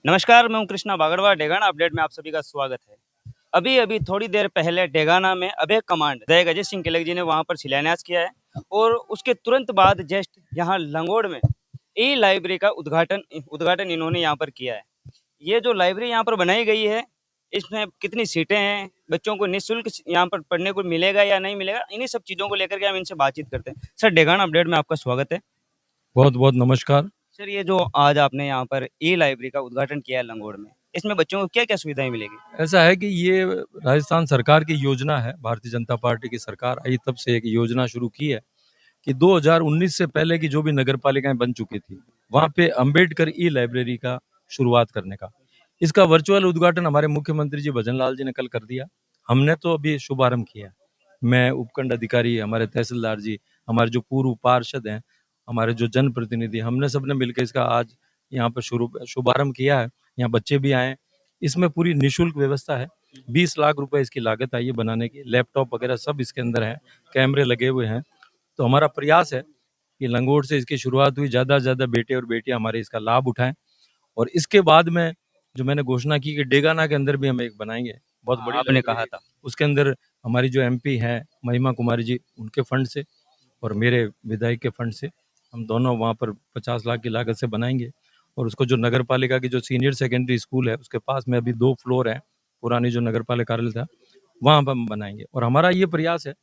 नमस्कार, मैं हूं कृष्णा बागड़वा। डेगाना अपडेट में आप सभी का स्वागत है। अभी अभी थोड़ी देर पहले डेगाना में अभय कमांड विधायक अजय सिंह किलक जी ने वहां पर शिलान्यास किया है और उसके तुरंत बाद जस्ट यहाँ लंगोड़ में ई लाइब्रेरी का उद्घाटन उद्घाटन इन्होंने यहाँ पर किया है। ये जो लाइब्रेरी यहाँ पर बनाई गई है, इसमें कितनी सीटें हैं, बच्चों को निःशुल्क यहाँ पर पढ़ने को मिलेगा या नहीं मिलेगा, इन्हीं सब चीज़ों को लेकर के हम इनसे बातचीत करते हैं। सर, डेगाना अपडेट में आपका स्वागत है। बहुत बहुत नमस्कार। सर, ये जो आज आपने यहाँ पर ई लाइब्रेरी का उद्घाटन किया है लंगोड़ में, इसमें बच्चों को क्या-क्या सुविधाएँ मिलेगी? ऐसा है कि ये राजस्थान सरकार की योजना है, भारतीय जनता पार्टी की सरकार आई तब से एक योजना शुरू की है कि 2019 से पहले की जो भी नगर पालिकाएं बन चुकी थी, वहाँ पे अंबेडकर ई लाइब्रेरी का शुरुआत करने का। इसका वर्चुअल उद्घाटन हमारे मुख्यमंत्री जी भजन लाल जी ने कल कर दिया। हमने तो अभी शुभारंभ किया। मैं, उपखंड अधिकारी, हमारे तहसीलदार जी, हमारे जो पूर्व पार्षद हैं, हमारे जो जनप्रतिनिधि, हमने सबने मिलकर इसका आज यहाँ पर शुभारंभ किया है। यहाँ बच्चे भी आए। इसमें पूरी निःशुल्क व्यवस्था है। 20 लाख रुपए इसकी लागत आई है बनाने की। लैपटॉप वगैरह सब इसके अंदर है, कैमरे लगे हुए हैं। तो हमारा प्रयास है कि लंगोट से इसकी शुरुआत हुई, ज़्यादा से ज़्यादा बेटे और बेटियां हमारे इसका लाभ उठाएं। और इसके बाद में जो मैंने घोषणा की कि डेगाना के अंदर भी हम एक बनाएंगे, बहुत हाँ, बड़ी आपने कहा लाइब्रेरी। था। उसके अंदर हमारी जो एमपी हैं महिमा कुमारी जी, उनके फंड से और मेरे विधायक के फंड से हम दोनों वहाँ पर 50 लाख की लागत से बनाएंगे। और उसको जो नगर पालिका की जो सीनियर सेकेंडरी स्कूल है उसके पास में अभी 2 फ्लोर हैं, पुरानी जो नगर पालिका कार्यालय था, वहाँ पर हम बनाएंगे। और हमारा ये प्रयास है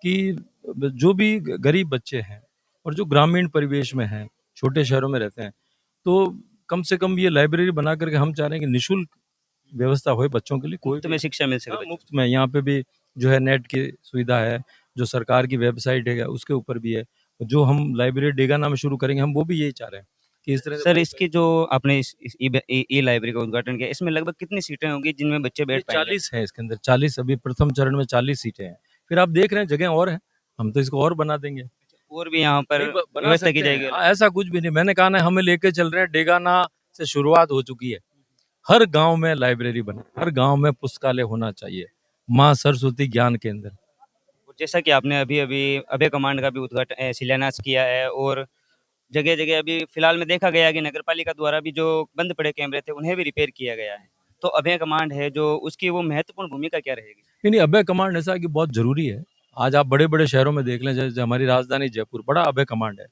कि जो भी गरीब बच्चे हैं और जो ग्रामीण परिवेश में हैं, छोटे शहरों में रहते हैं, तो कम से कम ये लाइब्रेरी बना करके हम चाह रहे हैं कि निःशुल्क व्यवस्था होए बच्चों के लिए। कोई मुफ्त भी में शिक्षा मिल सके हाँ, बच्चों मुफ्त में यहाँ पे भी जो है नेट की सुविधा है, जो सरकार की वेबसाइट है उसके ऊपर भी है। जो हम लाइब्रेरी डेगाना में शुरू करेंगे, हम वो भी यही चाह रहे हैं कि इस तरह को। से सर, बड़े-बड़े इसकी जो आपने इस ई लाइब्रेरी का उद्घाटन किया, इसमें लगभग कितनी सीटें होंगी जिनमें बच्चे ये बैठ पाएँगे? 40 है इसके अंदर, 40 अभी प्रथम चरण में 40 सीटें हैं। फिर आप देख रहे हैं जगह और है, हम तो इसको और बना देंगे। और भी यहाँ पर नहीं बना व्यवस्था की सकते हैं। जाएगी अलग? ऐसा कुछ भी नहीं। मैंने कहा ना, हमें लेके चल रहे हैं। डेगाना से शुरुआत हो चुकी है। हर गांव में लाइब्रेरी बने, हर गांव में पुस्तकालय होना चाहिए। माँ सरस्वती ज्ञान केंद्र। और जैसा कि आपने अभी-अभी अभय कमांड का भी शिलान्यास किया है और जगह-जगह अभी फिलहाल में देखा गया है कि नगर पालिका द्वारा भी जो बंद पड़े कैमरे थे, उन्हें भी रिपेयर किया गया है। तो अभय कमांड है जो उसकी वो महत्वपूर्ण भूमिका क्या रहेगी? नहीं नहीं, अभय कमांड ऐसा है कि बहुत जरूरी है। आज आप बड़े बड़े शहरों में देख लें, जैसे हमारी राजधानी जयपुर, बड़ा अभय कमांड है।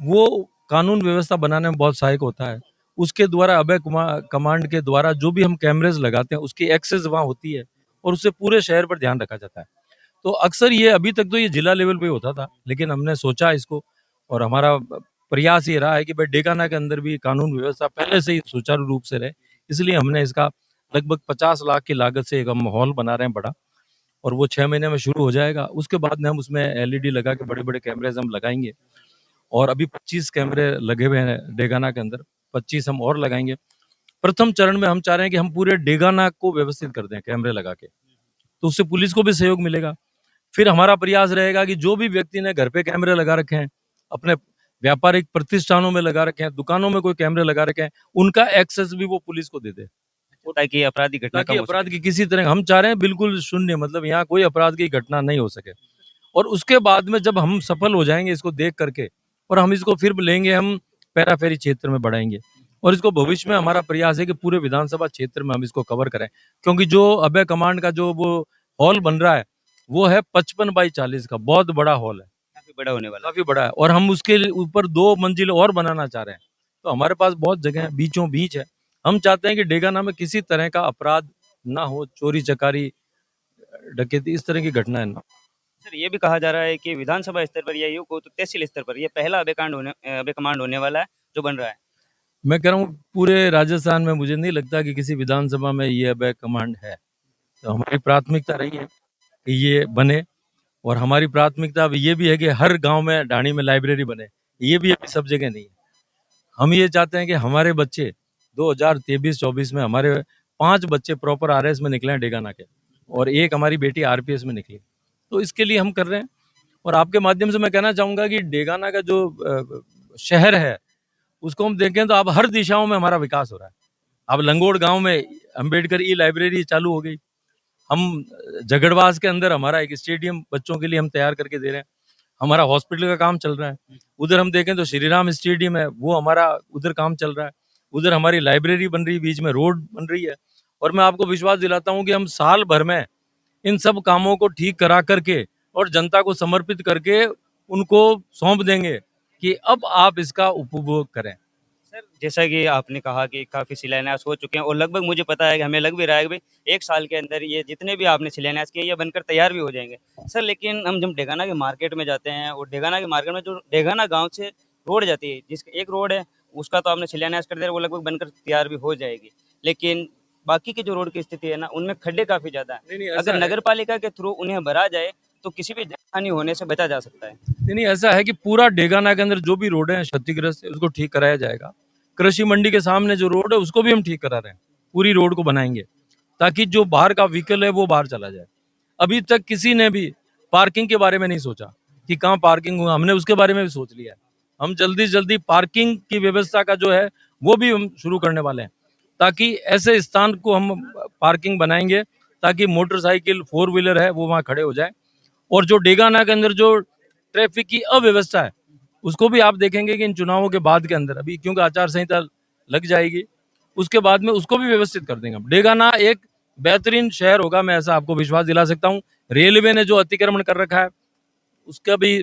वो कानून व्यवस्था बनाने में बहुत सहायक होता है। उसके द्वारा कमांड के द्वारा जो भी हम कैमरेज लगाते हैं उसकी एक्सेस वहाँ होती है और उससे पूरे शहर पर ध्यान रखा जाता है। तो अक्सर ये अभी तक तो ये जिला लेवल पे होता था, लेकिन हमने सोचा इसको, और हमारा प्रयास ये रहा है कि भाई डेगाना के अंदर भी कानून व्यवस्था पहले से ही सुचारू रूप से रहे। इसलिए हमने इसका लगभग 50 लाख की लागत से एक हम हॉल बना रहे हैं बड़ा, और वो 6 महीने में शुरू हो जाएगा। उसके बाद में हम उसमें एलईडी लगा के बड़े बड़े कैमरेज हम लगाएंगे। और अभी 25 कैमरे लगे हुए हैं डेगाना के अंदर, 25 हम और लगाएंगे। प्रथम चरण में हम चाह रहे हैं कि हम पूरे डेगाना को व्यवस्थित कर दें कैमरे लगा के, तो उससे पुलिस को भी सहयोग मिलेगा। फिर हमारा प्रयास रहेगा कि जो भी व्यक्ति ने घर पे कैमरे लगा रखे हैं, अपने व्यापारिक प्रतिष्ठानों में लगा रखे हैं, दुकानों में कोई कैमरे लगा रखे हैं, उनका एक्सेस भी वो पुलिस को दे दे, ताकि आपराधिक घटना ताकि कम हो अपराध सके। की किसी तरह, हम चाह रहे हैं बिल्कुल शून्य, मतलब यहाँ कोई अपराध की घटना नहीं हो सके। और उसके बाद में जब हम सफल हो जाएंगे इसको देख करके, और हम इसको फिर लेंगे, हम पैराफेरी क्षेत्र में बढ़ाएंगे। और इसको भविष्य में हमारा प्रयास है कि पूरे विधानसभा क्षेत्र में हम इसको कवर करें, क्योंकि जो अभय कमांड का जो वो हॉल बन रहा है, वो है 55 बाई 40 का, बहुत बड़ा हॉल है, काफ़ी बड़ा होने वाला है। काफी बड़ा है। और हम उसके ऊपर 2 मंजिल और बनाना चाह रहे हैं। तो हमारे पास बहुत जगह है, बीचों बीच है। हम चाहते हैं कि डेगाना में किसी तरह का अपराध ना हो, चोरी चकारी, डकैती, इस तरह की घटनाएं ना। सर, ये भी कहा जा रहा है कि विधानसभा स्तर पर या यूँ कहूँ तो तहसील स्तर पर ये पहला अभय कमांड होने वाला है, जो बन रहा है। मैं कह रहा हूँ पूरे राजस्थान में मुझे नहीं लगता कि किसी विधानसभा में ये अभय कमांड है। तो हमारी प्राथमिकता रही है कि ये बने। और हमारी प्राथमिकता अब ये भी है कि हर गांव में ढाणी में लाइब्रेरी बने। ये भी अभी सब जगह नहीं है। हम ये चाहते हैं कि हमारे बच्चे 2023-24 में हमारे 5 बच्चे प्रॉपर आरएस में निकले हैं डेगाना के, और एक हमारी बेटी आरपीएस में निकली। तो इसके लिए हम कर रहे हैं। और आपके माध्यम से मैं कहना चाहूंगा कि डेगाना का जो शहर है, उसको हम देखें तो अब हर दिशाओं में हमारा विकास हो रहा है। अब लंगोड़ गांव में अंबेडकर ई लाइब्रेरी चालू हो गई। हम झगड़वास के अंदर हमारा एक स्टेडियम बच्चों के लिए हम तैयार करके दे रहे हैं। हमारा हॉस्पिटल का काम चल रहा है। उधर हम देखें तो श्री राम स्टेडियम है, वो हमारा उधर काम चल रहा है। उधर हमारी लाइब्रेरी बन रही है, बीच में रोड बन रही है। और मैं आपको विश्वास दिलाता हूँ कि हम साल भर में इन सब कामों को ठीक करा करके और जनता को समर्पित करके उनको सौंप देंगे कि अब आप इसका उपभोग करें। सर जैसा कि आपने कहा कि काफ़ी शिलान्यास हो चुके हैं और लगभग मुझे पता है कि हमें लग भी रहा है कि भाई 1 साल के अंदर ये जितने भी आपने शिलान्यास किए ये बनकर तैयार भी हो जाएँगे। सर लेकिन हम जब डेगाना के मार्केट में जाते हैं और डेगाना के मार्केट में जो डेगाना गाँव से रोड जाती है, जिसका एक रोड है उसका तो आपने शिलान्यास कर दिया, वो लगभग बनकर तैयार भी हो जाएगी। लेकिन बाकी की जो रोड की स्थिति है ना, उनमें खड्डे काफ़ी ज़्यादा हैं। नहीं नहीं अगर ऐसा है। नगर पालिका के थ्रू उन्हें भरा जाए तो किसी भी जनहानि होने से बचा जा सकता है। नहीं नहीं ऐसा है कि पूरा डेगाना के अंदर जो भी रोड है क्षतिग्रस्त है उसको ठीक कराया जाएगा। कृषि मंडी के सामने जो रोड है उसको भी हम ठीक करा रहे हैं, पूरी रोड को बनाएंगे ताकि जो बाहर का व्हीकल है वो बाहर चला जाए। अभी तक किसी ने भी पार्किंग के बारे में नहीं सोचा कि कहाँ पार्किंग होगा, हमने उसके बारे में भी सोच लिया है। हम जल्दी से जल्दी पार्किंग की व्यवस्था का जो है वो भी हम शुरू करने वाले हैं, ताकि ऐसे स्थान को हम पार्किंग बनाएंगे ताकि मोटरसाइकिल फोर व्हीलर है वो वहाँ खड़े हो जाए। और जो डेगाना के अंदर जो ट्रैफिक की अव्यवस्था है उसको भी आप देखेंगे कि इन चुनावों के बाद के अंदर, अभी क्योंकि आचार संहिता लग जाएगी, उसके बाद में उसको भी व्यवस्थित कर देंगे हम। डेगाना एक बेहतरीन शहर होगा, मैं ऐसा आपको विश्वास दिला सकता हूँ। रेलवे ने जो अतिक्रमण कर रखा है उसका भी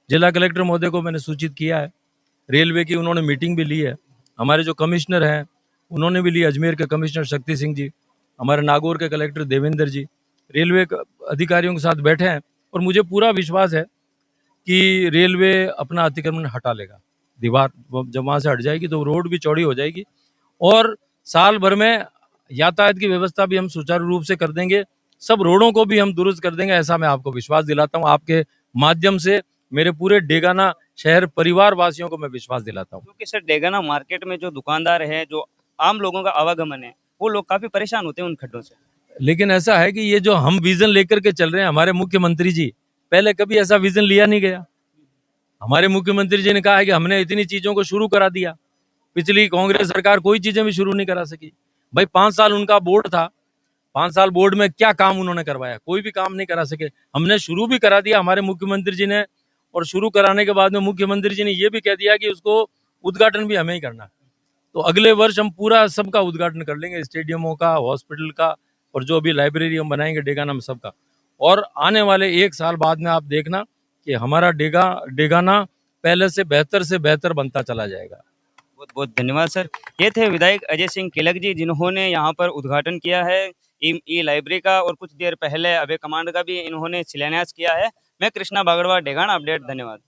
जिला कलेक्टर महोदय को मैंने सूचित किया है। रेलवे की उन्होंने मीटिंग भी ली है। हमारे जो कमिश्नर हैं उन्होंने भी ली, अजमेर के कमिश्नर शक्ति सिंह जी, हमारे नागौर के कलेक्टर देवेंद्र जी रेलवे अधिकारियों के साथ बैठे हैं। और मुझे पूरा विश्वास है कि रेलवे अपना अतिक्रमण हटा लेगा। दीवार जब वहां से हट जाएगी तो रोड भी चौड़ी हो जाएगी और साल भर में यातायात की व्यवस्था भी हम सुचारू रूप से कर देंगे। सब रोडों को भी हम दुरुस्त कर देंगे, ऐसा मैं आपको विश्वास दिलाता हूँ। आपके माध्यम से मेरे पूरे डेगाना शहर परिवार वासियों को मैं विश्वास दिलाता हूँ। क्योंकि सर डेगाना मार्केट में जो दुकानदार हैं, जो आम लोगों का आवागमन है, वो लोग काफ़ी परेशान होते हैं उन खड्डों से। लेकिन ऐसा है कि ये जो हम विजन लेकर के चल रहे हैं, हमारे मुख्यमंत्री जी, पहले कभी ऐसा विजन लिया नहीं गया। हमारे मुख्यमंत्री जी ने कहा है कि हमने इतनी चीजों को शुरू करा दिया, पिछली कांग्रेस सरकार कोई चीजें भी शुरू नहीं करा सकी। भाई 5 साल उनका बोर्ड था, 5 साल बोर्ड में क्या काम उन्होंने करवाया? कोई भी काम नहीं करा सके। हमने शुरू भी करा दिया हमारे मुख्यमंत्री जी ने, और शुरू कराने के बाद में मुख्यमंत्री जी ने ये भी कह दिया कि उसको उद्घाटन भी हमें ही करना है। तो अगले वर्ष हम पूरा सबका उद्घाटन कर लेंगे, स्टेडियमों का, हॉस्पिटल का, और जो भी लाइब्रेरी हम बनाएंगे डेगाना में सबका। और आने वाले 1 साल बाद में आप देखना कि हमारा डेगाना पहले से बेहतर बनता चला जाएगा। बहुत बहुत धन्यवाद सर। ये थे विधायक अजय सिंह किलक जी, जिन्होंने यहाँ पर उद्घाटन किया है ई लाइब्रेरी का, और कुछ देर पहले अभय कमांड का भी इन्होंने शिलान्यास किया है। मैं कृष्णा बागड़वा, डेगाना अपडेट, धन्यवाद।